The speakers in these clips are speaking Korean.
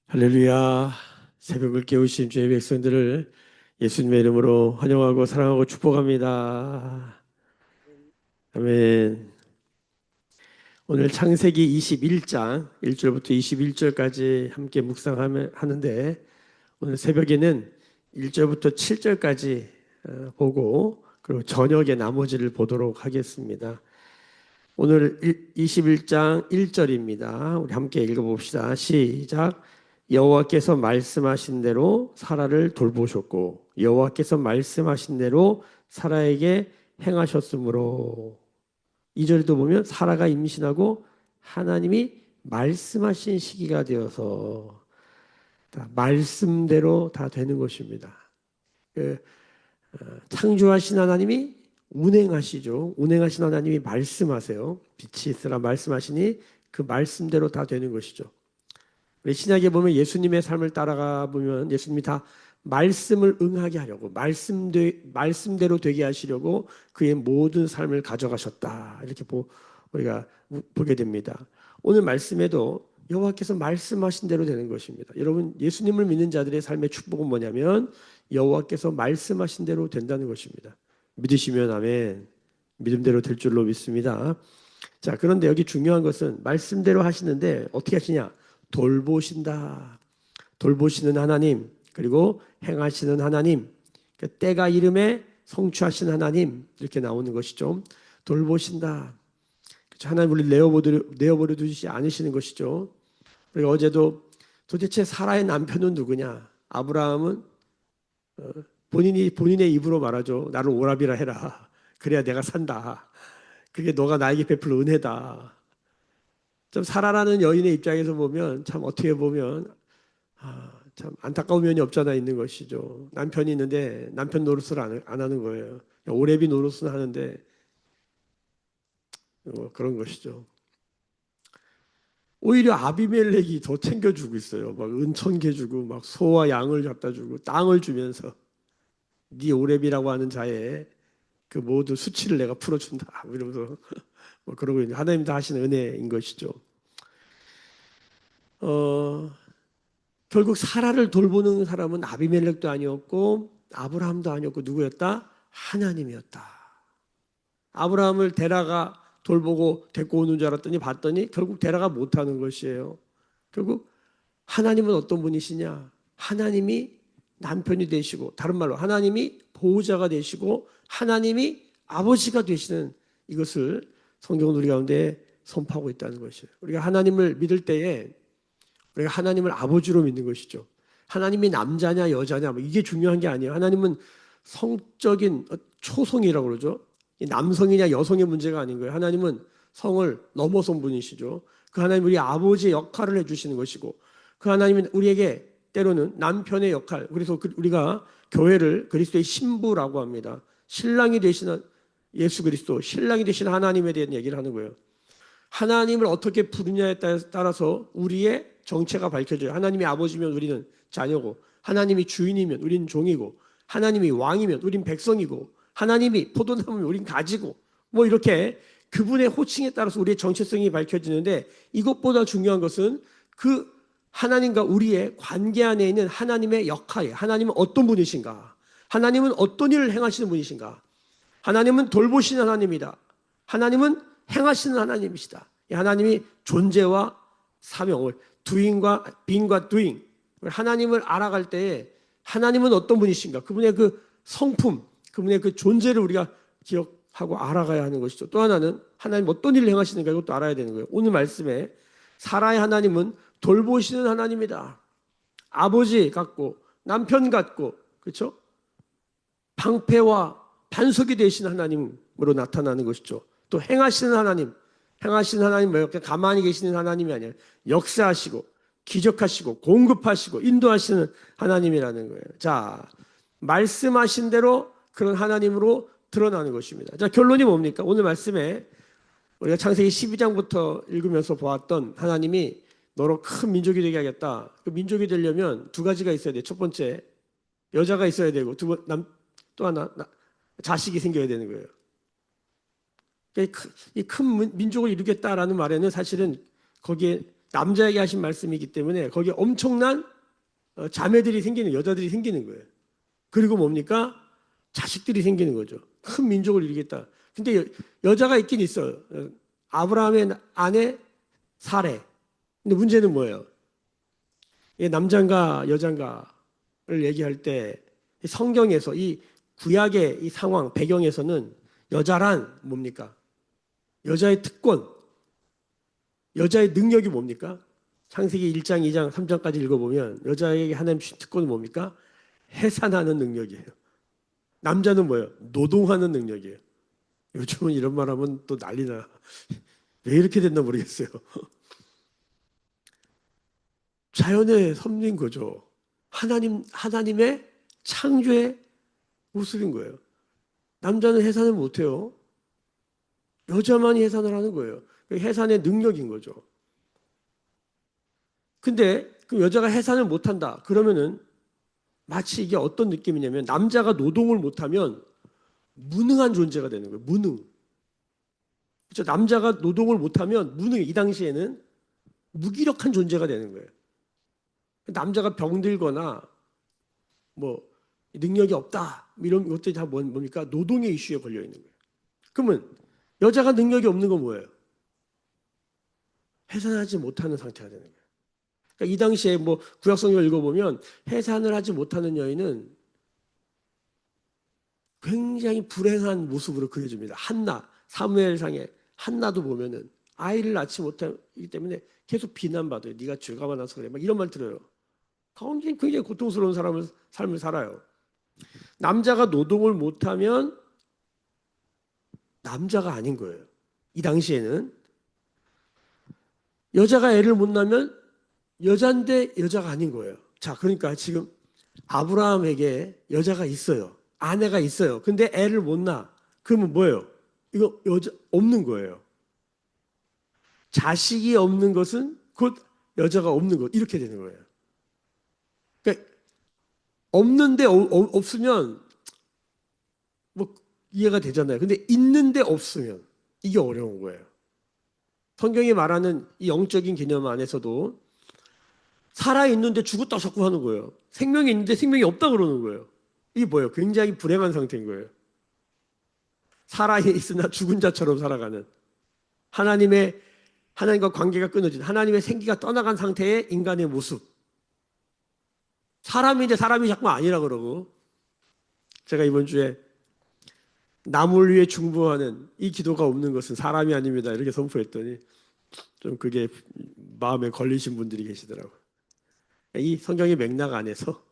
할렐루야. 새벽을 깨우신 주의 백성들을 예수님의 이름으로 환영하고 사랑하고 축복합니다. 아멘. 오늘 창세기 21장 1절부터 21절까지 함께 묵상하는데 오늘 새벽에는 1절부터 7절까지 보고 그리고 저녁에 나머지를 보도록 하겠습니다. 오늘 21장 1절입니다. 우리 함께 읽어봅시다. 시작. 여호와께서 말씀하신 대로 사라를 돌보셨고 여호와께서 말씀하신 대로 사라에게 행하셨으므로 2절도 보면 사라가 임신하고 하나님이 말씀하신 시기가 되어서 다 말씀대로 다 되는 것입니다. 창조하신 하나님이 운행하시죠. 운행하신 하나님이 말씀하세요. 빛이 있으라 말씀하시니 그 말씀대로 다 되는 것이죠. 우리 신약에 보면 예수님의 삶을 따라가 보면 예수님이 다 말씀을 응하게 하려고 말씀대로 되게 하시려고 그의 모든 삶을 가져가셨다. 이렇게 우리가 보게 됩니다. 오늘 말씀에도 여호와께서 말씀하신 대로 되는 것입니다. 여러분 예수님을 믿는 자들의 삶의 축복은 뭐냐면 여호와께서 말씀하신 대로 된다는 것입니다. 믿으시면 아멘. 믿음대로 될 줄로 믿습니다. 자, 그런데 여기 중요한 것은 말씀대로 하시는데 어떻게 하시냐? 돌보신다. 돌보시는 하나님, 그리고 행하시는 하나님, 때가 이름에 성취하신 하나님 이렇게 나오는 것이죠. 돌보신다. 하나님 우리 내어버려 두지 않으시는 것이죠. 우리가 어제도 도대체 사라의 남편은 누구냐? 아브라함은 본인의 입으로 말하죠. 나를 오라비라 해라. 그래야 내가 산다. 그게 너가 나에게 베풀 은혜다. 좀 사라라는 여인의 입장에서 보면 참 어떻게 보면 참 안타까운 면이 없잖아 있는 것이죠. 남편이 있는데 남편 노릇을 안 하는 거예요. 오래비 노릇은 하는데 그런 것이죠. 오히려 아비멜렉이 더 챙겨주고 있어요. 막 은천개 주고 막 소와 양을 갖다 주고 땅을 주면서 네 오렙이라고 하는 자의 그 모든 수치를 내가 풀어준다. 이러면서 뭐 그러고 있는 하나님 다 하시는 은혜인 것이죠. 결국 사라를 돌보는 사람은 아비멜렉도 아니었고 아브라함도 아니었고 누구였다? 하나님이었다. 아브라함을 데라가 돌보고 데리고 오는 줄 알았더니 봤더니 결국 데라가 못하는 것이에요. 결국 하나님은 어떤 분이시냐? 하나님이 남편이 되시고 다른 말로 하나님이 보호자가 되시고 하나님이 아버지가 되시는 이것을 성경은 우리 가운데 선포하고 있다는 것이에요. 우리가 하나님을 믿을 때에 우리가 하나님을 아버지로 믿는 것이죠. 하나님이 남자냐 여자냐 이게 중요한 게 아니에요. 하나님은 성적인 초성이라고 그러죠. 남성이냐 여성의 문제가 아닌 거예요. 하나님은 성을 넘어선 분이시죠. 그 하나님 우리 아버지의 역할을 해주시는 것이고 그 하나님은 우리에게 때로는 남편의 역할, 그래서 우리가 교회를 그리스도의 신부라고 합니다. 신랑이 되시는 예수 그리스도, 신랑이 되시는 하나님에 대한 얘기를 하는 거예요. 하나님을 어떻게 부르냐에 따라서 우리의 정체가 밝혀져요. 하나님이 아버지면 우리는 자녀고, 하나님이 주인이면 우리는 종이고, 하나님이 왕이면 우리는 백성이고, 하나님이 포도나무면 우리는 가지고, 뭐 이렇게 그분의 호칭에 따라서 우리의 정체성이 밝혀지는데 이것보다 중요한 것은 그 하나님과 우리의 관계 안에 있는 하나님의 역할이에요. 하나님은 어떤 분이신가? 하나님은 어떤 일을 행하시는 분이신가? 하나님은 돌보시는 하나님이다. 하나님은 행하시는 하나님이시다. 하나님이 존재와 사명을 doing과 being과 doing 하나님을 알아갈 때에 하나님은 어떤 분이신가? 그분의 그 성품, 그분의 그 존재를 우리가 기억하고 알아가야 하는 것이죠. 또 하나는 하나님 어떤 일을 행하시는가 이것도 알아야 되는 거예요. 오늘 말씀에 사라의 하나님은 돌보시는 하나님이다. 아버지 같고 남편 같고 그렇죠? 방패와 반석이 되신 하나님으로 나타나는 것이죠. 또 행하시는 하나님, 행하시는 하나님 뭐 이렇게 가만히 계시는 하나님이 아니라 역사하시고 기적하시고 공급하시고 인도하시는 하나님이라는 거예요. 자, 말씀하신 대로 그런 하나님으로 드러나는 것입니다. 자, 결론이 뭡니까? 오늘 말씀에 우리가 창세기 12장부터 읽으면서 보았던 하나님이 너로 큰 민족이 되게 하겠다. 그 민족이 되려면 두 가지가 있어야 돼. 첫 번째, 여자가 있어야 되고, 또 하나, 자식이 생겨야 되는 거예요. 이 큰 민족을 이루겠다라는 말에는 사실은 거기에 남자에게 하신 말씀이기 때문에 거기에 엄청난 자매들이 생기는, 여자들이 생기는 거예요. 그리고 뭡니까? 자식들이 생기는 거죠. 큰 민족을 이루겠다. 근데 여자가 있긴 있어요. 아브라함의 아내 사레. 근데 문제는 뭐예요? 이게 남자인가 여자인가를 얘기할 때 성경에서 이 구약의 이 상황 배경에서는 여자란 뭡니까? 여자의 특권, 여자의 능력이 뭡니까? 창세기 1장, 2장, 3장까지 읽어보면 여자에게 하나님 주신 특권은 뭡니까? 해산하는 능력이에요. 남자는 뭐예요? 노동하는 능력이에요. 요즘은 이런 말 하면 또 난리나. 왜 이렇게 됐나 모르겠어요. 자연의 섭리인 거죠. 하나님의 창조의 모습인 거예요. 남자는 해산을 못해요. 여자만이 해산을 하는 거예요. 해산의 능력인 거죠. 근데 그 여자가 해산을 못한다. 그러면은 마치 이게 어떤 느낌이냐면 남자가 노동을 못하면 무능한 존재가 되는 거예요. 무능. 그렇죠? 남자가 노동을 못하면 무능. 이 당시에는 무기력한 존재가 되는 거예요. 남자가 병들거나 뭐 능력이 없다 이런 것들이 다 뭡니까? 노동의 이슈에 걸려 있는 거예요. 그러면 여자가 능력이 없는 건 뭐예요? 해산하지 못하는 상태가 되는 거예요. 그러니까 이 당시에 뭐 구약성경 읽어보면 해산을 하지 못하는 여인은 굉장히 불행한 모습으로 그려집니다. 한나, 사무엘상에 한나도 보면은 아이를 낳지 못하기 때문에 계속 비난받아요. 네가 죄가 많아서 그래. 막 이런 말 들어요. 굉장히 고통스러운 삶을 살아요. 남자가 노동을 못하면 남자가 아닌 거예요. 이 당시에는 여자가 애를 못 낳으면 여자인데 여자가 아닌 거예요. 자, 그러니까 지금 아브라함에게 여자가 있어요. 아내가 있어요. 근데 애를 못 낳아. 그러면 뭐예요? 이거 여자 없는 거예요. 자식이 없는 것은 곧 여자가 없는 것. 이렇게 되는 거예요. 그러니까 없는데 없으면 뭐 이해가 되잖아요. 근데 있는데 없으면 이게 어려운 거예요. 성경이 말하는 이 영적인 개념 안에서도 살아있는데 죽었다 자꾸 하는 거예요. 생명이 있는데 생명이 없다 그러는 거예요. 이게 뭐예요? 굉장히 불행한 상태인 거예요. 살아있으나 죽은 자처럼 살아가는 하나님과 관계가 끊어진 하나님의 생기가 떠나간 상태의 인간의 모습. 사람인데 사람이 자꾸 아니라 그러고 제가 이번 주에 남을 위해 중보하는 이 기도가 없는 것은 사람이 아닙니다. 이렇게 선포했더니 좀 그게 마음에 걸리신 분들이 계시더라고요. 이 성경의 맥락 안에서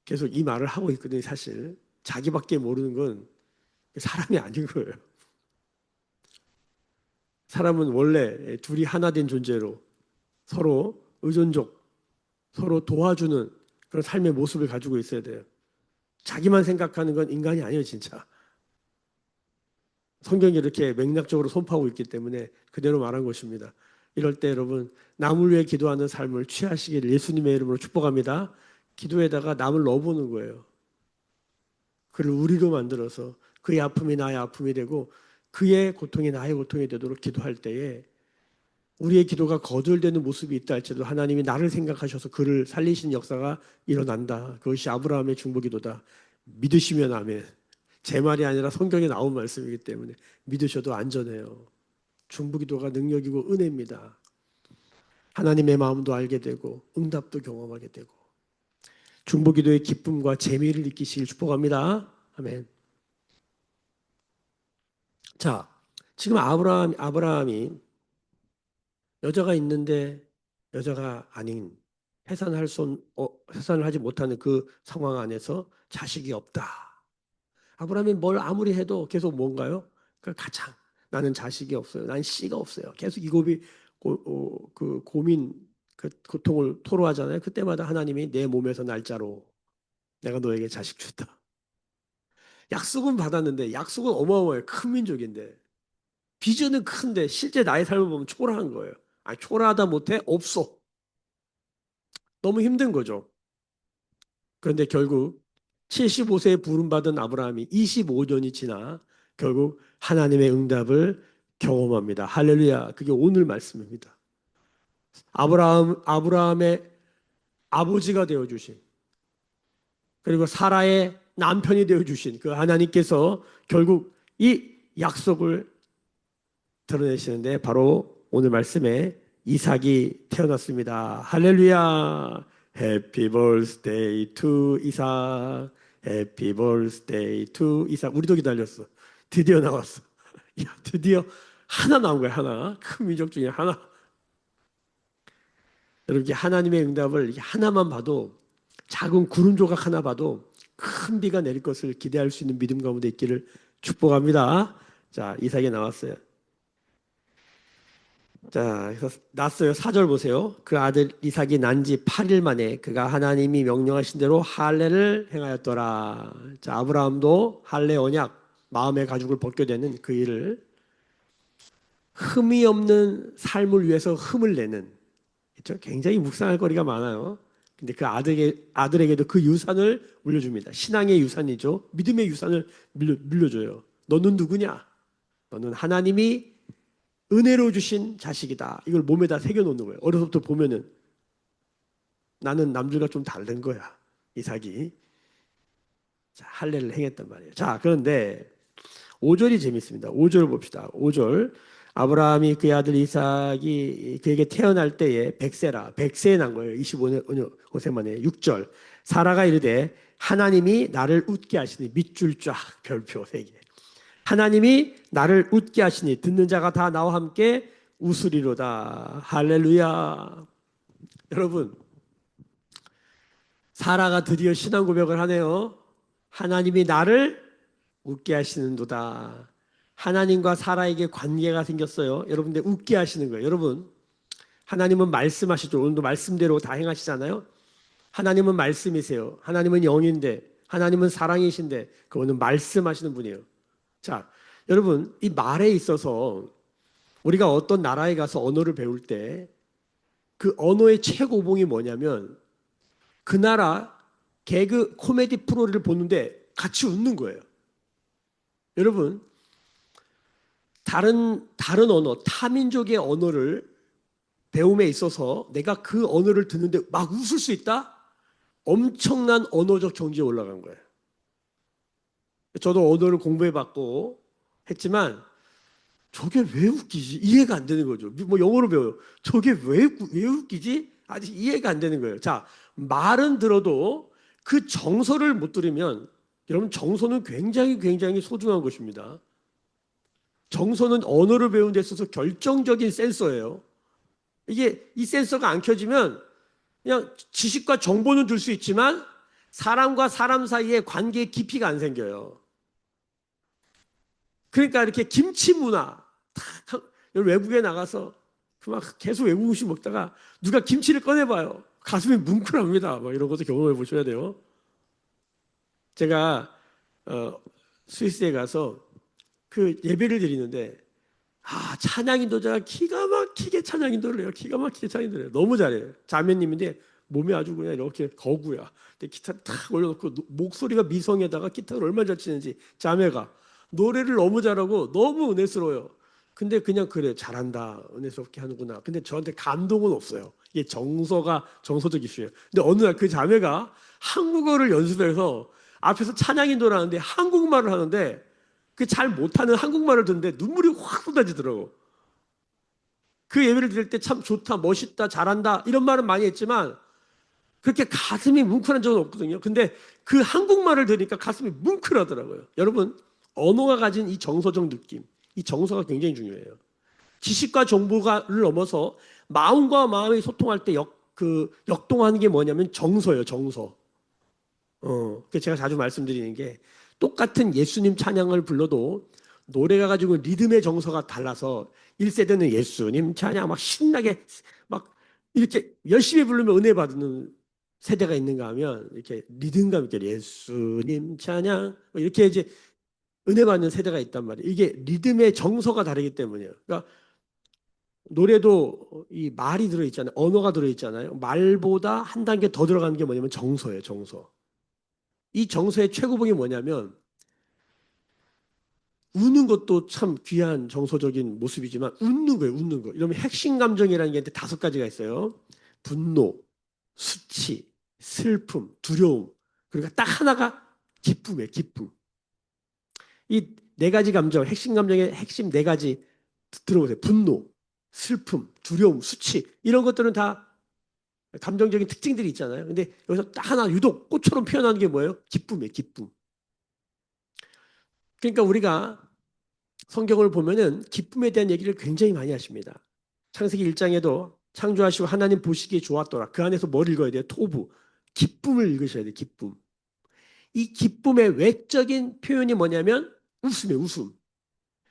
계속 이 말을 하고 있거든요. 사실 자기밖에 모르는 건 사람이 아닌 거예요. 사람은 원래 둘이 하나 된 존재로 서로 의존적, 서로 도와주는 그런 삶의 모습을 가지고 있어야 돼요. 자기만 생각하는 건 인간이 아니에요, 진짜. 성경이 이렇게 맥락적으로 선포하고 있기 때문에 그대로 말한 것입니다. 이럴 때 여러분, 남을 위해 기도하는 삶을 취하시길 예수님의 이름으로 축복합니다. 기도에다가 남을 넣어보는 거예요. 그를 우리로 만들어서 그의 아픔이 나의 아픔이 되고 그의 고통이 나의 고통이 되도록 기도할 때에 우리의 기도가 거절되는 모습이 있다 할지라도 하나님이 나를 생각하셔서 그를 살리신 역사가 일어난다. 그것이 아브라함의 중보기도다. 믿으시면 아멘. 제 말이 아니라 성경에 나온 말씀이기 때문에 믿으셔도 안전해요. 중보기도가 능력이고 은혜입니다. 하나님의 마음도 알게 되고 응답도 경험하게 되고 중보기도의 기쁨과 재미를 느끼시길 축복합니다. 아멘. 자, 지금 아브라함이 여자가 있는데 여자가 아닌 해산을 하지 못하는 그 상황 안에서 자식이 없다. 아브라함이 뭘 아무리 해도 계속 뭔가요? 그 가장 나는 자식이 없어요. 난 씨가 없어요. 계속 이 그 고민, 그 고통을 토로하잖아요. 그때마다 하나님이 내 몸에서 날짜로 내가 너에게 자식 줬다. 약속은 받았는데 약속은 어마어마해요. 큰 민족인데 비전은 큰데 실제 나의 삶을 보면 초라한 거예요. 아니 초라하다 못해 없어. 너무 힘든 거죠. 그런데 결국 75세에 부름받은 아브라함이 25년이 지나 결국 하나님의 응답을 경험합니다. 할렐루야. 그게 오늘 말씀입니다. 아브라함의 아버지가 되어 주신, 그리고 사라의 남편이 되어 주신 그 하나님께서 결국 이 약속을 드러내시는데 바로 오늘 말씀에 이삭이 태어났습니다. 할렐루야. 해피 벌스데이 투 이삭. 해피 벌스데이 투 이삭. 우리도 기다렸어. 드디어 나왔어. 야, 드디어 하나 나온 거야. 하나. 큰 민족 중에 하나. 여러분, 하나님의 응답을 이렇게 하나만 봐도, 작은 구름 조각 하나 봐도 큰 비가 내릴 것을 기대할 수 있는 믿음 가운데 있기를 축복합니다. 자, 이삭이 나왔어요. 자, 그래서 났어요. 4절 보세요. 그 아들 이삭이 난 지 8일 만에 그가 하나님이 명령하신 대로 할례를 행하였더라. 자, 아브라함도 할례 언약, 마음의 가죽을 벗게 되는 그 일을, 흠이 없는 삶을 위해서 흠을 내는, 그렇죠? 굉장히 묵상할 거리가 많아요. 근데 그 아들에게도 그 유산을 물려줍니다. 신앙의 유산이죠. 믿음의 유산을 물려줘요. 너는 누구냐? 너는 하나님이 은혜로 주신 자식이다. 이걸 몸에다 새겨놓는 거예요. 어려서부터 보면은 나는 남들과 좀 다른 거야. 이삭이. 자, 할례를 행했단 말이에요. 자, 그런데 5절이 재밌습니다. 5절 봅시다. 5절. 아브라함이 그의 아들 이삭이 그에게 태어날 때에 백세에 난 거예요. 25세 만에. 6절. 사라가 이르되 하나님이 나를 웃게 하시니, 밑줄 쫙 별표 3개. 하나님이 나를 웃게 하시니 듣는 자가 다 나와 함께 웃으리로다. 할렐루야. 여러분, 사라가 드디어 신앙 고백을 하네요. 하나님이 나를 웃게 하시는도다. 하나님과 사라에게 관계가 생겼어요. 여러분들 웃게 하시는 거예요. 여러분, 하나님은 말씀하시죠. 오늘도 말씀대로 다 행하시잖아요. 하나님은 말씀이세요. 하나님은 영인데, 하나님은 사랑이신데, 그거는 말씀하시는 분이에요. 자, 여러분, 이 말에 있어서 우리가 어떤 나라에 가서 언어를 배울 때 그 언어의 최고봉이 뭐냐면, 그 나라 개그 코미디 프로를 보는데 같이 웃는 거예요. 여러분, 다른 언어, 타민족의 언어를 배움에 있어서 내가 그 언어를 듣는데 막 웃을 수 있다? 엄청난 언어적 경지에 올라간 거예요. 저도 언어를 공부해봤고 했지만 저게 왜 웃기지? 이해가 안 되는 거죠. 뭐 영어로 배워요. 저게 왜 웃기지? 아직 이해가 안 되는 거예요. 자, 말은 들어도 그 정서를 못 들으면, 여러분, 정서는 굉장히 소중한 것입니다. 정서는 언어를 배우는 데 있어서 결정적인 센서예요. 이게 이 센서가 안 켜지면 그냥 지식과 정보는 줄 수 있지만 사람과 사람 사이의 관계의 깊이가 안 생겨요. 그러니까 이렇게 김치 문화, 외국에 나가서 막 계속 외국 음식 먹다가 누가 김치를 꺼내봐요. 가슴이 뭉클합니다. 뭐 이런 것도 경험해 보셔야 돼요. 제가 스위스에 가서 그 예배를 드리는데, 찬양 인도자가 기가 막히게 찬양 인도를 해요. 기가 막히게 찬양 인도를 해요. 너무 잘해요. 자매님인데 몸이 아주 그냥 이렇게 거구야. 근데 기타 탁 올려놓고 목소리가 미성에다가 기타를 얼마나 잘 치는지, 자매가 노래를 너무 잘하고 너무 은혜스러워요. 근데 그냥 그래, 잘한다, 은혜스럽게 하는구나. 근데 저한테 감동은 없어요. 이게 정서적 이슈예요. 근데 어느 날 그 자매가 한국어를 연습해서 앞에서 찬양 인도를 하는데 한국말을 하는데, 그 잘 못하는 한국말을 듣는데 눈물이 확 쏟아지더라고. 그 예배를 드릴 때 참 좋다, 멋있다, 잘한다 이런 말은 많이 했지만 그렇게 가슴이 뭉클한 적은 없거든요. 근데 그 한국말을 들으니까 가슴이 뭉클하더라고요. 여러분, 언어가 가진 이 정서적 느낌, 이 정서가 굉장히 중요해요. 지식과 정보를 넘어서 마음과 마음이 소통할 때 역동하는 게 뭐냐면 정서예요. 정서. 그 제가 자주 말씀드리는 게, 똑같은 예수님 찬양을 불러도 노래가 가지고 리듬의 정서가 달라서 1세대는 예수님 찬양 막 신나게 막 이렇게 열심히 부르면 은혜 받는 세대가 있는가 하면, 이렇게 리듬감 있게 예수님 찬양 이렇게 이제 은혜 받는 세대가 있단 말이에요. 이게 리듬의 정서가 다르기 때문이에요. 그러니까 노래도 이 말이 들어있잖아요. 언어가 들어있잖아요. 말보다 한 단계 더 들어가는 게 뭐냐면 정서예요. 정서. 이 정서의 최고봉이 뭐냐면 우는 것도 참 귀한 정서적인 모습이지만 웃는 거예요. 웃는 거. 이러면 핵심 감정이라는 게 5가지가 있어요. 분노, 수치, 슬픔, 두려움. 그러니까 딱 하나가 기쁨이에요. 기쁨. 이 4가지 감정, 핵심 감정의 핵심 4가지 들어보세요. 분노, 슬픔, 두려움, 수치. 이런 것들은 다 감정적인 특징들이 있잖아요. 근데 여기서 딱 하나 유독 꽃처럼 표현하는 게 뭐예요? 기쁨이에요. 기쁨. 그러니까 우리가 성경을 보면은 기쁨에 대한 얘기를 굉장히 많이 하십니다. 창세기 1장에도 창조하시고 하나님 보시기에 좋았더라. 그 안에서 뭘 읽어야 돼요? 토부. 기쁨을 읽으셔야 돼요. 기쁨. 이 기쁨의 외적인 표현이 뭐냐면 웃음이에요. 웃음.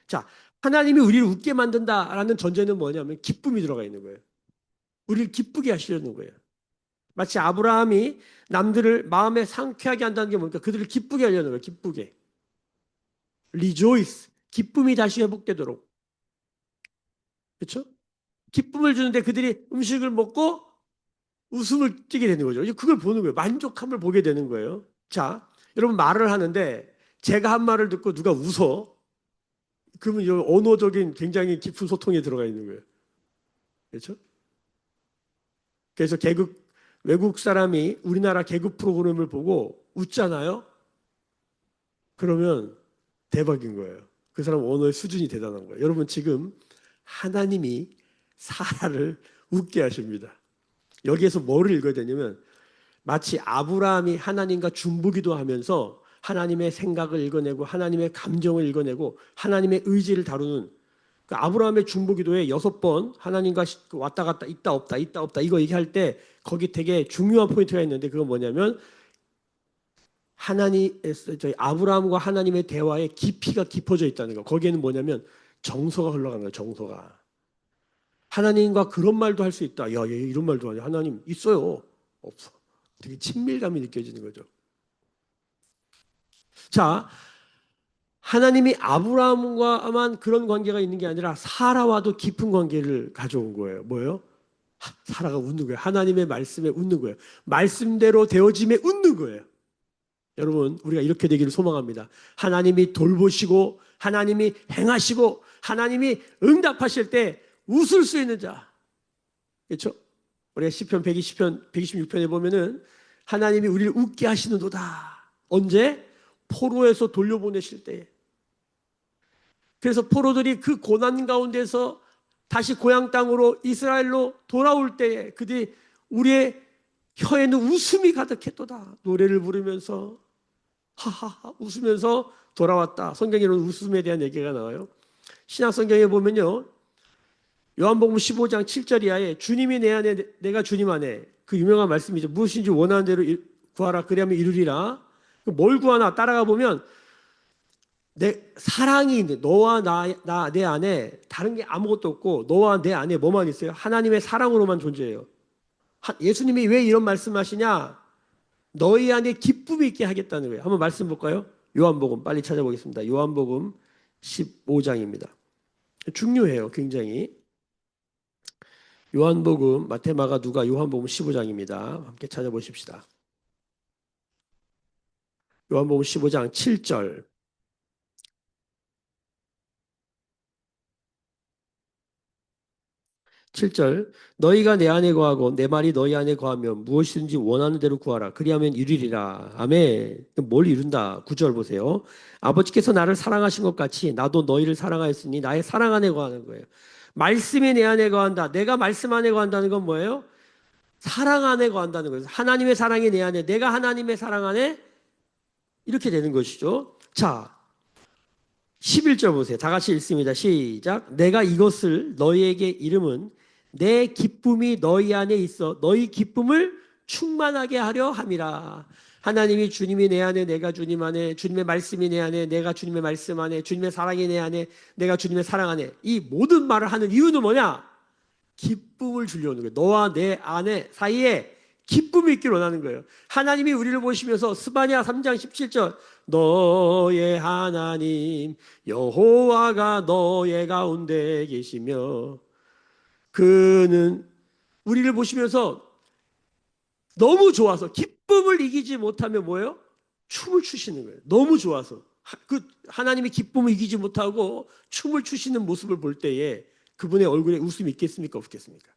자, 하나님이 우리를 웃게 만든다라는 전제는 뭐냐면 기쁨이 들어가 있는 거예요. 우리를 기쁘게 하시려는 거예요. 마치 아브라함이 남들을 마음에 상쾌하게 한다는 게 뭡니까? 그들을 기쁘게 하려는 거예요. 기쁘게. rejoice. 기쁨이 다시 회복되도록. 그렇죠? 기쁨을 주는데 그들이 음식을 먹고 웃음을 띠게 되는 거죠. 그걸 보는 거예요. 만족함을 보게 되는 거예요. 자, 여러분 말을 하는데 제가 한 말을 듣고 누가 웃어. 그러면 이 언어적인 굉장히 깊은 소통에 들어가 있는 거예요. 그렇죠? 그래서 외국 사람이 우리나라 개그 프로그램을 보고 웃잖아요. 그러면 대박인 거예요. 그 사람 언어의 수준이 대단한 거예요. 여러분 지금 하나님이 사라를 웃게 하십니다. 여기에서 뭐를 읽어야 되냐면 마치 아브라함이 하나님과 중보기도 하면서 하나님의 생각을 읽어내고 하나님의 감정을 읽어내고 하나님의 의지를 다루는 그 아브라함의 중보기도에 6번 하나님과 왔다 갔다 있다 없다 있다 없다 이거 얘기할 때 거기 되게 중요한 포인트가 있는데 그건 뭐냐면 저희 아브라함과 하나님의 대화에 깊이가 깊어져 있다는 거. 거기에는 뭐냐면 정서가 흘러가는 거예요. 정서가. 하나님과 그런 말도 할 수 있다. 야, 얘 이런 말도 하냐. 하나님 있어요. 없어. 되게 친밀감이 느껴지는 거죠. 자, 하나님이 아브라함과만 그런 관계가 있는 게 아니라 사라와도 깊은 관계를 가져온 거예요. 뭐예요? 사라가 웃는 거예요. 하나님의 말씀에 웃는 거예요. 말씀대로 되어짐에 웃는 거예요. 여러분, 우리가 이렇게 되기를 소망합니다. 하나님이 돌보시고, 하나님이 행하시고, 하나님이 응답하실 때 웃을 수 있는 자. 그렇죠? 우리가 시편 120편, 126편에 보면은 하나님이 우리를 웃게 하시는도다. 언제? 포로에서 돌려보내실 때에. 그래서 포로들이 그 고난 가운데서 다시 고향 땅으로 이스라엘로 돌아올 때에 그들이 우리의 혀에는 웃음이 가득했도다. 노래를 부르면서 하하하 웃으면서 돌아왔다. 성경에는 웃음에 대한 얘기가 나와요. 신약 성경에 보면요. 요한복음 15장 7절 이하에 주님이 내 안에 내가 주님 안에 그 유명한 말씀이죠. 무엇인지 원하는 대로 구하라 그리하면 이루리라. 뭘 구하나 따라가 보면 내 사랑이 있는데 너와 내 안에 다른 게 아무것도 없고 너와 내 안에 뭐만 있어요? 하나님의 사랑으로만 존재해요. 예수님이 왜 이런 말씀하시냐? 너희 안에 기쁨이 있게 하겠다는 거예요. 한번 말씀 볼까요? 요한복음 빨리 찾아보겠습니다. 요한복음 15장입니다. 중요해요. 굉장히. 요한복음 마태 마가 누가 요한복음 15장입니다. 함께 찾아보십시다. 요한복음 15장 7절 7절 너희가 내 안에 거하고 내 말이 너희 안에 거하면 무엇이든지 원하는 대로 구하라 그리하면 이루리라. 아멘. 뭘 이룬다. 9절 보세요. 아버지께서 나를 사랑하신 것 같이 나도 너희를 사랑하였으니 나의 사랑 안에 거하는 거예요. 말씀이 내 안에 거한다. 내가 말씀 안에 거한다는 건 뭐예요? 사랑 안에 거한다는 거예요. 하나님의 사랑이 내 안에 내가 하나님의 사랑 안에 이렇게 되는 것이죠. 자 11절 보세요. 다 같이 읽습니다. 시작. 내가 이것을 너희에게 이름은 내 기쁨이 너희 안에 있어 너희 기쁨을 충만하게 하려 함이라. 하나님이 주님이 내 안에 내가 주님 안에 주님의 말씀이 내 안에 내가 주님의 말씀 안에 주님의 사랑이 내 안에 내가 주님의 사랑 안에 이 모든 말을 하는 이유는 뭐냐? 기쁨을 주려는 거예요. 너와 내 안에 사이에 기쁨이 있기를 원하는 거예요. 하나님이 우리를 보시면서 스바냐 3장 17절 너의 하나님 여호와가 너의 가운데 계시며 그는 우리를 보시면서 너무 좋아서 기쁨을 이기지 못하면 뭐예요? 춤을 추시는 거예요. 너무 좋아서. 그 하나님의 기쁨을 이기지 못하고 춤을 추시는 모습을 볼 때에 그분의 얼굴에 웃음이 있겠습니까? 없겠습니까?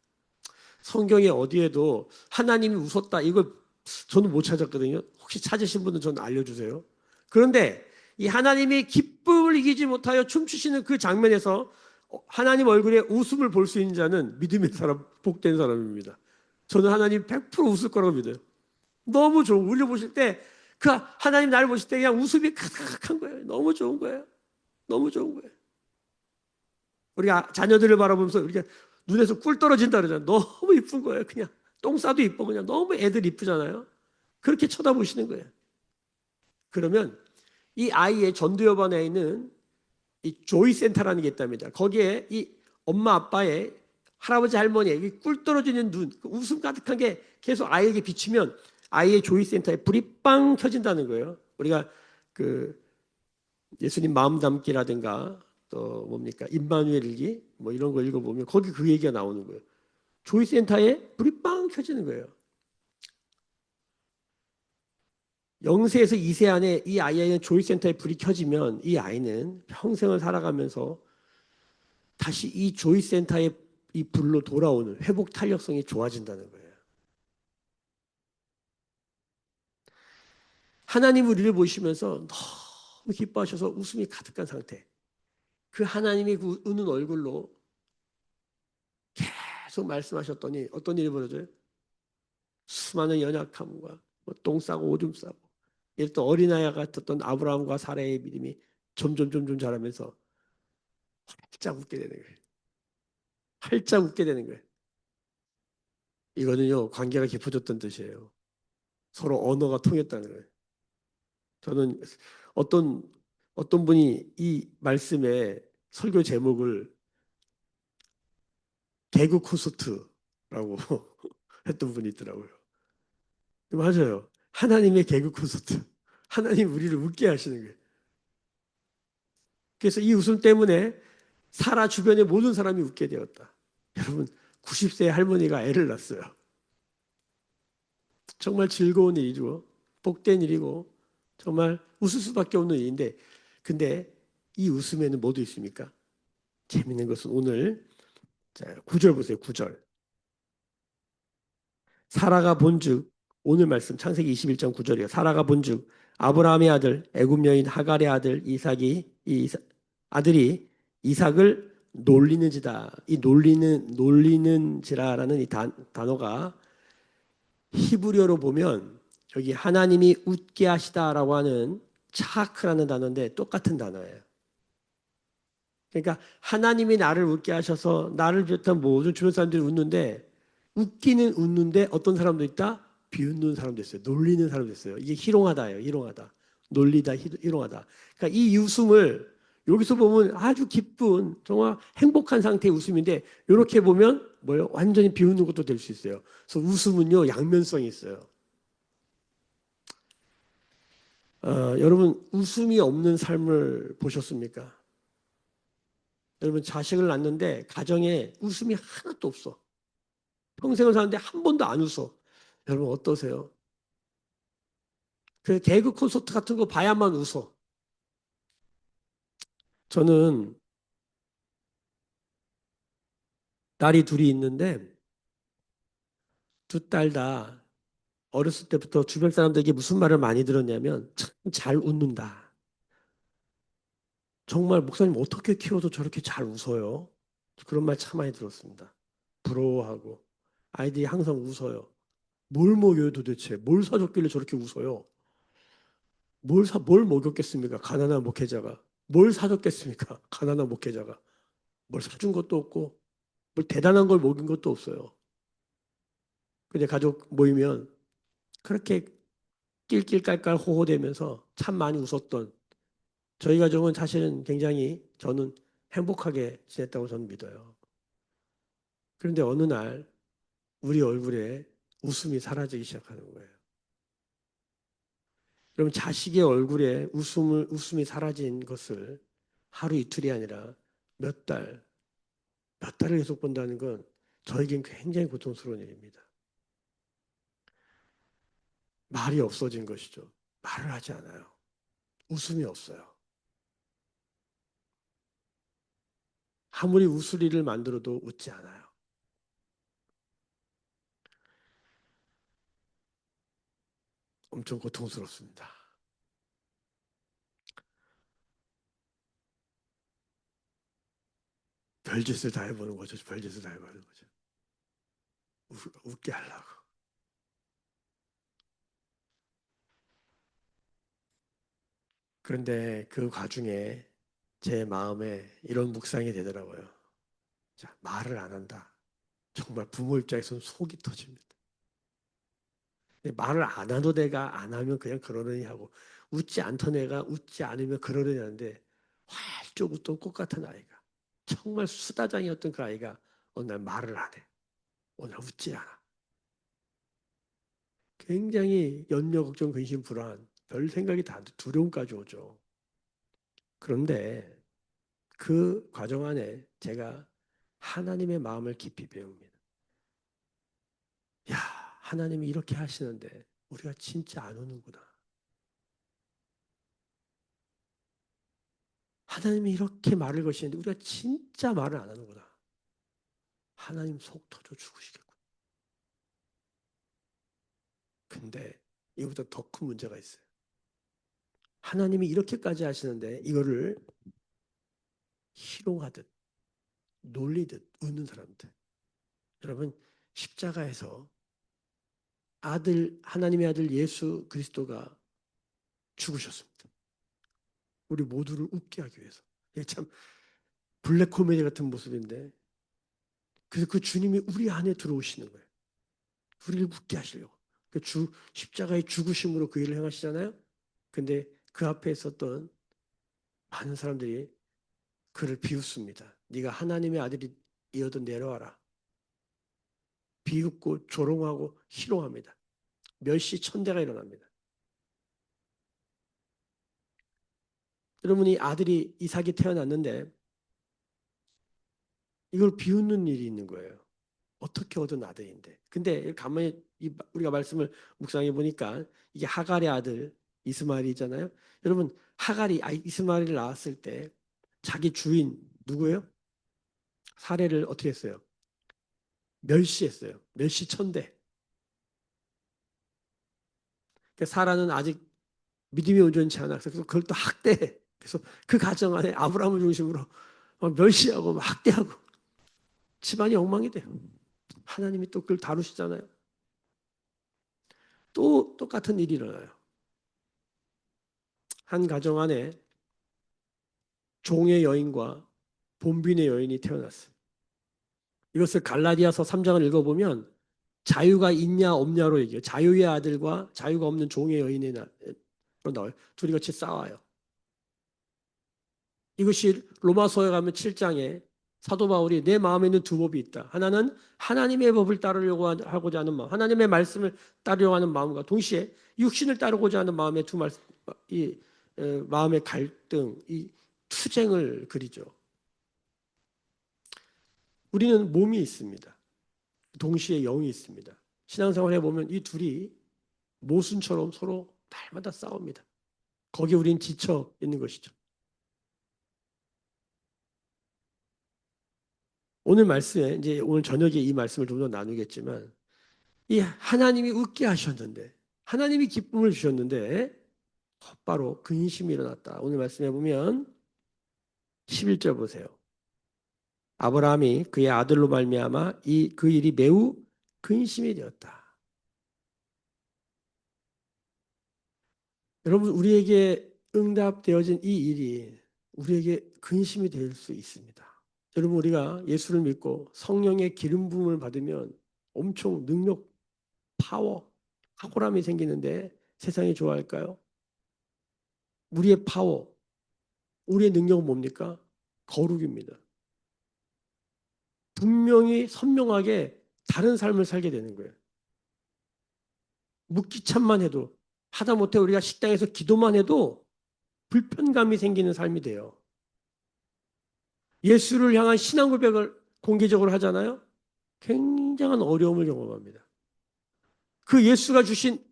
성경에 어디에도 하나님이 웃었다 이걸 저는 못 찾았거든요. 혹시 찾으신 분은 저는 알려주세요. 그런데 이 하나님의 기쁨을 이기지 못하여 춤추시는 그 장면에서 하나님 얼굴에 웃음을 볼 수 있는 자는 믿음의 사람, 복된 사람입니다. 저는 하나님 100% 웃을 거라고 믿어요. 너무 좋은, 우리 보실 때 그 하나님 나를 보실 때 그냥 웃음이 가득한 거예요. 너무 좋은 거예요. 너무 좋은 거예요. 우리가 자녀들을 바라보면서 우리가 눈에서 꿀 떨어진다 그러잖아요. 너무 이쁜 거예요. 그냥 똥 싸도 이뻐. 그냥 너무 애들 이쁘잖아요. 그렇게 쳐다보시는 거예요. 그러면 이 아이의 전두엽안에 있는 이 조이 센터라는 게 있답니다. 거기에 이 엄마 아빠의 할아버지 할머니의 꿀 떨어지는 눈, 그 웃음 가득한 게 계속 아이에게 비치면 아이의 조이 센터에 불이 빵 켜진다는 거예요. 우리가 그 예수님 마음 담기라든가 또 뭡니까 임마누엘 일기 뭐 이런 거 읽어보면 거기 그 얘기가 나오는 거예요. 조이 센터에 불이 빵 켜지는 거예요. 0세에서 2세 안에 이 아이의 조이 센터에 불이 켜지면 이 아이는 평생을 살아가면서 다시 이 조이 센터의 이 불로 돌아오는 회복 탄력성이 좋아진다는 거예요. 하나님 우리를 보시면서 너무 기뻐하셔서 웃음이 가득한 상태. 그 하나님이 그 웃는 얼굴로 계속 말씀하셨더니 어떤 일이 벌어져요? 수많은 연약함과 뭐똥 싸고 오줌 싸고 이랬던 어린아이 같았던 아브라함과 사라의 믿음이 점점 자라면서 활짝 웃게 되는 거예요. 활짝 웃게 되는 거예요. 이거는요 관계가 깊어졌던 뜻이에요. 서로 언어가 통했다는 거예요. 저는 어떤 어떤 분이 이 말씀의 설교 제목을 개그 콘서트라고 했던 분이 있더라고요. 맞아요. 하나님의 개그 콘서트. 하나님 우리를 웃게 하시는 거예요. 그래서 이 웃음 때문에 사라 주변의 모든 사람이 웃게 되었다. 여러분 90세 할머니가 애를 낳았어요. 정말 즐거운 일이고 복된 일이고 정말 웃을 수밖에 없는 일인데 근데 이 웃음에는 뭐도 있습니까? 재밌는 것은 오늘 자, 9절 보세요. 9절. 사라가 본즉 오늘 말씀 창세기 21장 9절이에요. 사라가 본즉 아브라함의 아들 애굽 여인 하갈의 아들 이삭이 아들이 이삭을 놀리는지다. 이 놀리는지라라는 이 단어가 히브리어로 보면 여기 하나님이 웃게 하시다라고 하는 차크라는 단어인데 똑같은 단어예요. 그러니까 하나님이 나를 웃게 하셔서 나를 비롯한 모든 주변 사람들이 웃는데 웃기는 웃는데 어떤 사람도 있다? 비웃는 사람도 있어요. 놀리는 사람도 있어요. 이게 희롱하다예요. 희롱하다. 놀리다, 희롱하다. 그러니까 이 웃음을 여기서 보면 아주 기쁜 정말 행복한 상태의 웃음인데 이렇게 보면 뭐요? 완전히 비웃는 것도 될 수 있어요. 그래서 웃음은요 양면성이 있어요. 여러분 웃음이 없는 삶을 보셨습니까? 여러분 자식을 낳는데 가정에 웃음이 하나도 없어. 평생을 사는데 한 번도 안 웃어. 여러분 어떠세요? 그 개그 콘서트 같은 거 봐야만 웃어. 저는 딸이 둘이 있는데 두 딸 다 어렸을 때부터 주변 사람들에게 무슨 말을 많이 들었냐면 참 잘 웃는다. 정말 목사님 어떻게 키워도 저렇게 잘 웃어요? 그런 말 참 많이 들었습니다. 부러워하고 아이들이 항상 웃어요. 뭘 먹여요 도대체? 뭘 사줬길래 저렇게 웃어요? 뭘 먹였겠습니까? 가난한 목회자가. 뭘 사줬겠습니까? 가난한 목회자가. 뭘 사준 것도 없고, 뭘 대단한 걸 먹인 것도 없어요. 근데 가족 모이면 그렇게 낄낄깔깔 호호대면서 참 많이 웃었던 저희 가족은 사실은 굉장히 저는 행복하게 지냈다고 저는 믿어요. 그런데 어느 날 우리 얼굴에 웃음이 사라지기 시작하는 거예요. 여러분 자식의 얼굴에 웃음이 사라진 것을 하루 이틀이 아니라 몇 달, 몇 달을 계속 본다는 건 저에겐 굉장히 고통스러운 일입니다. 말이 없어진 것이죠. 말을 하지 않아요. 웃음이 없어요. 아무리 웃으리를 만들어도 웃지 않아요. 엄청 고통스럽습니다. 별짓을 다 해보는 거죠. 별짓을 다 해보는 거죠. 웃게 하려고. 그런데 그 과중에 제 마음에 이런 묵상이 되더라고요. 자, 말을 안 한다. 정말 부모 입장에서는 속이 터집니다. 말을 안 해도 내가 안 하면 그냥 그러려니 하고 웃지 않던 애가 웃지 않으면 그러려니 하는데 활짝 웃던 꽃 같은 아이가 정말 수다장이었던 그 아이가 어느 날 말을 안 해. 오늘 웃지 않아. 굉장히 염려, 걱정, 근심, 불안, 별 생각이 다 두려움까지 오죠. 그런데 그 과정 안에 제가 하나님의 마음을 깊이 배웁니다. 야, 하나님이 이렇게 하시는데 우리가 진짜 안 오는구나. 하나님이 이렇게 말을 거시는데 우리가 진짜 말을 안 하는구나. 하나님 속 터져 죽으시겠구나. 근데 이거보다 더 큰 문제가 있어요. 하나님이 이렇게까지 하시는데 이거를 희롱하듯 놀리듯 웃는 사람들. 여러분 십자가에서 하나님의 아들 예수 그리스도가 죽으셨습니다. 우리 모두를 웃게 하기 위해서. 이게 참 블랙 코미디 같은 모습인데 그래서 그 주님이 우리 안에 들어오시는 거예요. 우리를 웃게 하시려고. 그 십자가의 죽으심으로 그 일을 행하시잖아요. 근데 그 앞에 있었던 많은 사람들이 그를 비웃습니다. 네가 하나님의 아들이어도 내려와라. 비웃고 조롱하고 희롱합니다. 멸시천대가 일어납니다. 여러분이 아들이 이삭이 태어났는데 이걸 비웃는 일이 있는 거예요. 어떻게 얻은 아들인데. 근데 가만히 우리가 말씀을 묵상해 보니까 이게 하갈의 아들 이스마엘이잖아요. 여러분 하갈이 이스마엘을 낳았을 때 자기 주인 누구예요? 사례를 어떻게 했어요? 멸시했어요. 멸시천대. 그러니까 사라는 아직 믿음이 온전치 않아. 그래서 그걸 또 학대해. 그래서 그 가정 안에 아브라함을 중심으로 막 멸시하고 막 학대하고 집안이 엉망이 돼요. 하나님이 또 그걸 다루시잖아요. 또 똑같은 일이 일어나요. 한 가정 안에 종의 여인과 본빈의 여인이 태어났어요. 이것을 갈라디아서 3장을 읽어보면 자유가 있냐 없냐로 얘기해요. 자유의 아들과 자유가 없는 종의 여인이 나와요. 둘이 같이 싸워요. 이것이 로마서에 가면 7장에 사도 바울이 내 마음에 있는 두 법이 있다. 하나는 하나님의 법을 따르려고 하고자 하는 마음, 하나님의 말씀을 따르려고 하는 마음과 동시에 육신을 따르고자 하는 마음의 마음의 갈등, 이 투쟁을 그리죠. 우리는 몸이 있습니다. 동시에 영이 있습니다. 신앙생활 해보면 이 둘이 모순처럼 서로 날마다 싸웁니다. 거기에 우리는 지쳐 있는 것이죠. 오늘 말씀에 이제 오늘 저녁에 이 말씀을 좀 더 나누겠지만 이 하나님이 웃게 하셨는데 하나님이 기쁨을 주셨는데 곧바로 근심이 일어났다. 오늘 말씀해 보면 11절 보세요. 아브라함이 그의 아들로 말미암아 그 일이 매우 근심이 되었다. 여러분 우리에게 응답되어진 이 일이 우리에게 근심이 될 수 있습니다. 여러분 우리가 예수를 믿고 성령의 기름 부음을 받으면 엄청 능력, 파워, 탁월함이 생기는데 세상이 좋아할까요? 우리의 파워, 우리의 능력은 뭡니까? 거룩입니다. 분명히 선명하게 다른 삶을 살게 되는 거예요. 묵기참만 해도 하다못해 우리가 식당에서 기도만 해도 불편감이 생기는 삶이 돼요. 예수를 향한 신앙 고백을 공개적으로 하잖아요. 굉장한 어려움을 경험합니다. 그 예수가 주신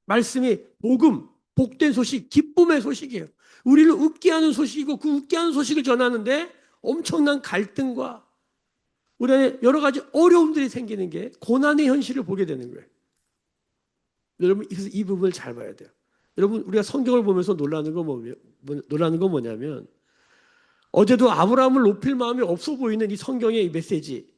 말씀이 복음, 복된 소식, 기쁨의 소식이에요. 우리를 웃게 하는 소식이고 그 웃게 하는 소식을 전하는데 엄청난 갈등과 우리 안에 여러 가지 어려움들이 생기는 게 고난의 현실을 보게 되는 거예요. 여러분, 그래서 이 부분을 잘 봐야 돼요. 여러분, 우리가 성경을 보면서 놀라는 건 뭐냐면, 어제도 아브라함을 높일 마음이 없어 보이는 이 성경의 이 메시지.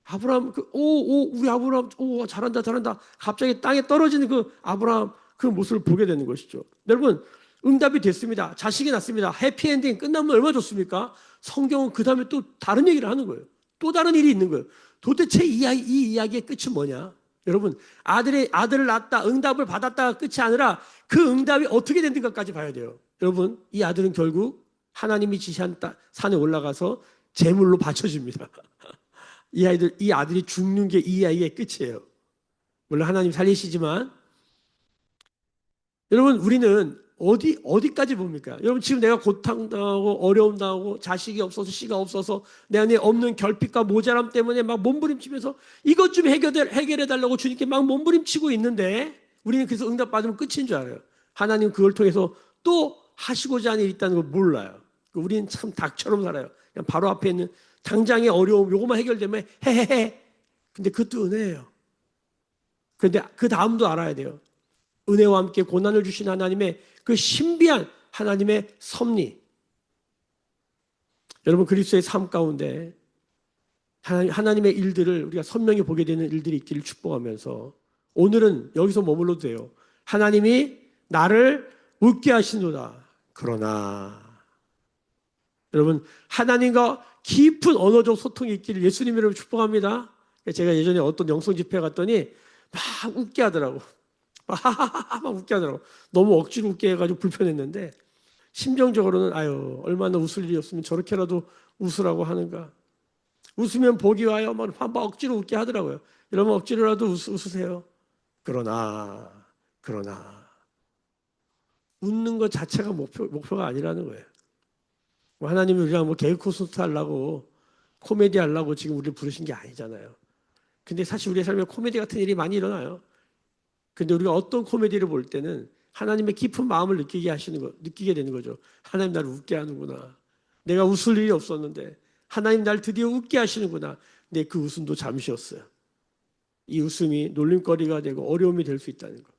아브라함, 우리 아브라함, 잘한다, 잘한다. 갑자기 땅에 떨어지는 그 아브라함, 그 모습을 보게 되는 것이죠. 여러분, 응답이 됐습니다. 자식이 낳습니다. 해피엔딩 끝나면 얼마나 좋습니까? 성경은 그 다음에 또 다른 얘기를 하는 거예요. 또 다른 일이 있는 거예요. 도대체 이 이야기의 끝이 뭐냐? 여러분, 아들을 낳았다, 응답을 받았다가 끝이 아니라 그 응답이 어떻게 됐는가까지 봐야 돼요. 여러분, 이 아들은 결국 하나님이 지시한 산에 올라가서 제물로 바쳐집니다. 이 아들이 죽는 게 이 아이의 끝이에요. 물론 하나님 살리시지만, 여러분, 우리는 어디까지 봅니까? 여러분, 지금 내가 고통당하고 어려움 당하고 자식이 없어서 씨가 없어서 내 안에 없는 결핍과 모자람 때문에 막 몸부림치면서 이것 좀 해결해 달라고 주님께 막 몸부림치고 있는데, 우리는 그래서 응답 받으면 끝인 줄 알아요. 하나님 그걸 통해서 또 하시고자 하는 일이 있다는 걸 몰라요. 우리는 참 닭처럼 살아요. 그냥 바로 앞에 있는 당장의 어려움, 요것만 해결되면 헤헤헤. 근데 그것도 은혜예요. 근데 그 다음도 알아야 돼요. 은혜와 함께 고난을 주신 하나님의 그 신비한 하나님의 섭리. 여러분, 그리스도의 삶 가운데 하나님의 일들을 우리가 선명히 보게 되는 일들이 있기를 축복하면서, 오늘은 여기서 머물러도 돼요. 하나님이 나를 웃게 하시노라. 그러나 여러분, 하나님과 깊은 언어적 소통이 있기를 예수님 이름으로 축복합니다. 제가 예전에 어떤 영성 집회 갔더니 막 웃게 하더라고. 막 웃게 하더라고. 너무 억지로 웃게 해가지고 불편했는데, 심정적으로는 아유, 얼마나 웃을 일이 없으면 저렇게라도 웃으라고 하는가. 웃으면 복이 와요. 막 억지로 웃게 하더라고요. 여러분, 억지로라도 웃으세요. 그러나 웃는 것 자체가 목표가 아니라는 거예요. 하나님이 우리가 뭐 개그 콘서트 하려고, 코미디 하려고 지금 우리를 부르신 게 아니잖아요. 근데 사실 우리의 삶에 코미디 같은 일이 많이 일어나요. 근데 우리가 어떤 코미디를 볼 때는 하나님의 깊은 마음을 느끼게 되는 거죠. 하나님 나를 웃게 하는구나. 내가 웃을 일이 없었는데 하나님 날 드디어 웃게 하시는구나. 근데 그 웃음도 잠시였어요. 이 웃음이 놀림거리가 되고 어려움이 될 수 있다는 거.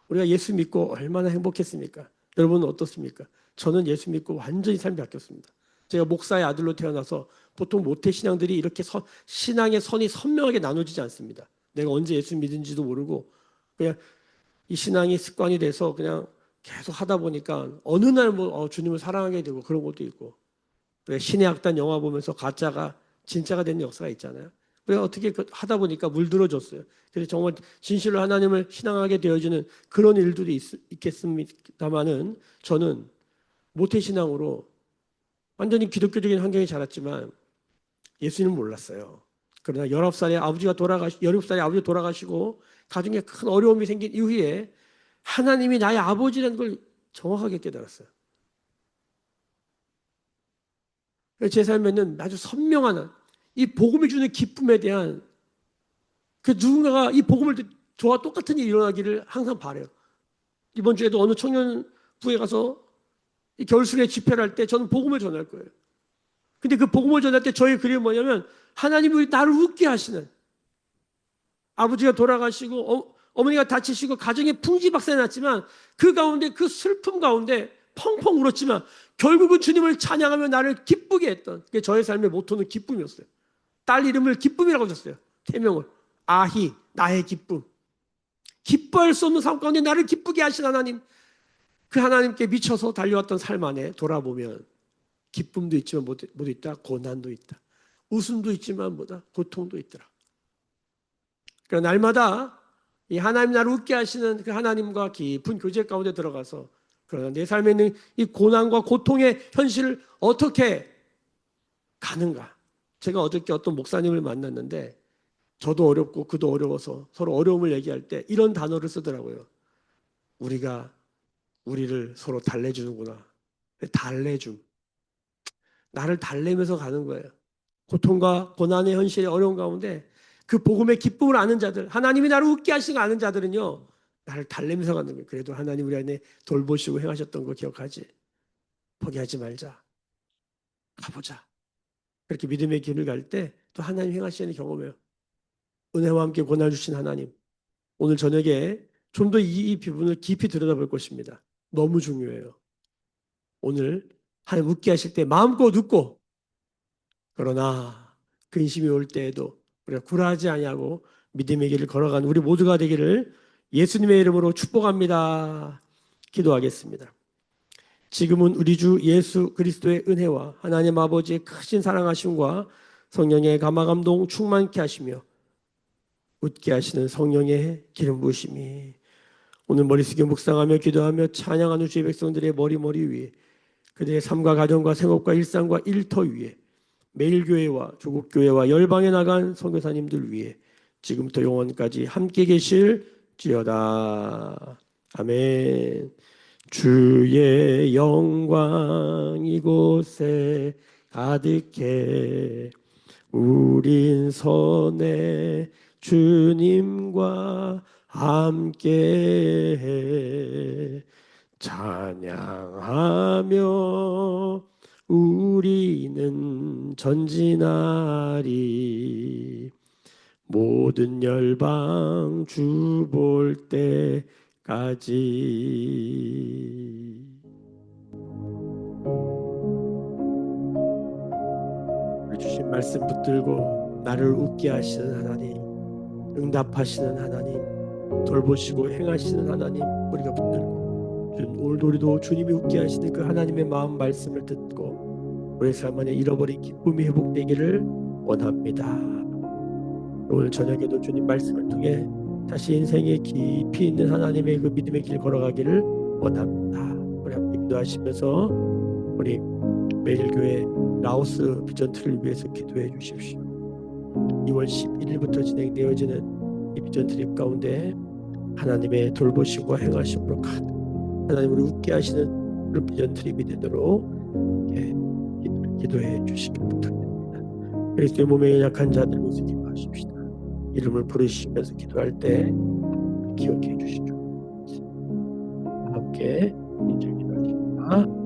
우리가 예수 믿고 얼마나 행복했습니까? 여러분은 어떻습니까? 저는 예수 믿고 완전히 삶이 바뀌었습니다. 제가 목사의 아들로 태어나서 보통 모태신앙들이 이렇게 신앙의 선이 선명하게 나눠지지 않습니다. 내가 언제 예수 믿은지도 모르고 그냥 이 신앙이 습관이 돼서 그냥 계속 하다 보니까 어느 날 주님을 사랑하게 되고 그런 것도 있고, 신의 악단 영화 보면서 가짜가 진짜가 되는 역사가 있잖아요. 우리가 어떻게 하다 보니까 물들어졌어요. 그래서 정말 진실로 하나님을 신앙하게 되어지는 그런 일들이 있겠습니다만은, 저는 모태신앙으로 완전히 기독교적인 환경에 자랐지만 예수님은 몰랐어요. 그러나 19살에 아버지가 돌아가시고 가정에 큰 어려움이 생긴 이후에 하나님이 나의 아버지라는 걸 정확하게 깨달았어요. 제 삶에는 아주 선명한 이 복음이 주는 기쁨에 대한, 그 누군가가 이 복음을 저와 똑같은 일이 일어나기를 항상 바라요. 이번 주에도 어느 청년부에 가서 이 겨울수련회 집회를 할 때 저는 복음을 전할 거예요. 근데 그 복음을 전할 때 저의 그림은 뭐냐면, 하나님이 나를 웃게 하시는, 아버지가 돌아가시고 어머니가 다치시고 가정에 풍지박산이 났지만 그 가운데, 그 슬픔 가운데 펑펑 울었지만 결국은 주님을 찬양하며 나를 기쁘게 했던, 그게 저의 삶의 모토는 기쁨이었어요. 딸 이름을 기쁨이라고 줬어요. 태명을 아히, 나의 기쁨. 기뻐할 수 없는 삶 가운데 나를 기쁘게 하신 하나님, 그 하나님께 미쳐서 달려왔던 삶 안에 돌아보면 기쁨도 있지만 모두 있다, 고난도 있다. 웃음도 있지만 고통도 있더라. 그러니까 날마다 이 하나님 나를 웃게 하시는 그 하나님과 깊은 교제 가운데 들어가서, 그러나 내 삶에 있는 이 고난과 고통의 현실을 어떻게 가는가. 제가 어저께 어떤 목사님을 만났는데, 저도 어렵고 그도 어려워서 서로 어려움을 얘기할 때 이런 단어를 쓰더라고요. 우리가 우리를 서로 달래주는구나. 달래줌. 나를 달래면서 가는 거예요. 고통과 고난의 현실의 어려운 가운데 그 복음의 기쁨을 아는 자들, 하나님이 나를 웃게 하시는 거 아는 자들은요, 나를 달래면서 가는 거예요. 그래도 하나님 우리 안에 돌보시고 행하셨던 거 기억하지? 포기하지 말자. 가보자. 그렇게 믿음의 길을 갈 때 또 하나님 행하시는 경험해요. 은혜와 함께 권한 주신 하나님, 오늘 저녁에 좀 더 이 부분을 깊이 들여다볼 것입니다. 너무 중요해요. 오늘 하나님 웃게 하실 때 마음껏 웃고, 그러나 근심이 올 때에도 우리가 굴하지 아니하고 믿음의 길을 걸어가는 우리 모두가 되기를 예수님의 이름으로 축복합니다. 기도하겠습니다. 지금은 우리 주 예수 그리스도의 은혜와 하나님 아버지의 크신 사랑하심과 성령의 감화감동 충만케 하시며 웃게 하시는 성령의 기름 부으심이 오늘 머리 숙여 묵상하며 기도하며 찬양하는 주의 백성들의 머리 위에, 그들의 삶과 가정과 생업과 일상과 일터 위에, 매일교회와 조국교회와 열방에 나간 선교사님들 위해 지금부터 영원까지 함께 계실지어다. 아멘. 주의 영광 이곳에 가득해 우린 선의 주님과 함께해 찬양하며 우리는 전진하리 모든 열방 주 볼 때까지. 우리 주신 말씀 붙들고 나를 웃게 하시는 하나님, 응답하시는 하나님, 돌보시고 행하시는 하나님, 우리가 붙들고 오늘도 우리도 주님이 웃게 하시는 그 하나님의 마음 말씀을 듣고 우리 삶 안에 잃어버린 기쁨이 회복되기를 원합니다. 오늘 저녁에도 주님 말씀을 통해 다시 인생에 깊이 있는 하나님의 그 믿음의 길 걸어가기를 원합니다. 우리 함께 기도하시면서 우리 매일교회 라오스 비전트를 위해서 기도해 주십시오. 2월 11일부터 진행되어지는 이 비전트립 가운데 하나님의 돌보심과 행하심으로 가득 하나님을 웃게 하시는 그 비전트립이 되도록 기도해 주시길 부탁드립니다. 그리스도의 몸에 약한 자들 위해서 기도하십시다. 이름을 부르시면서 기도할 때 기억해 주시죠. 함께 인정 기도하십니다.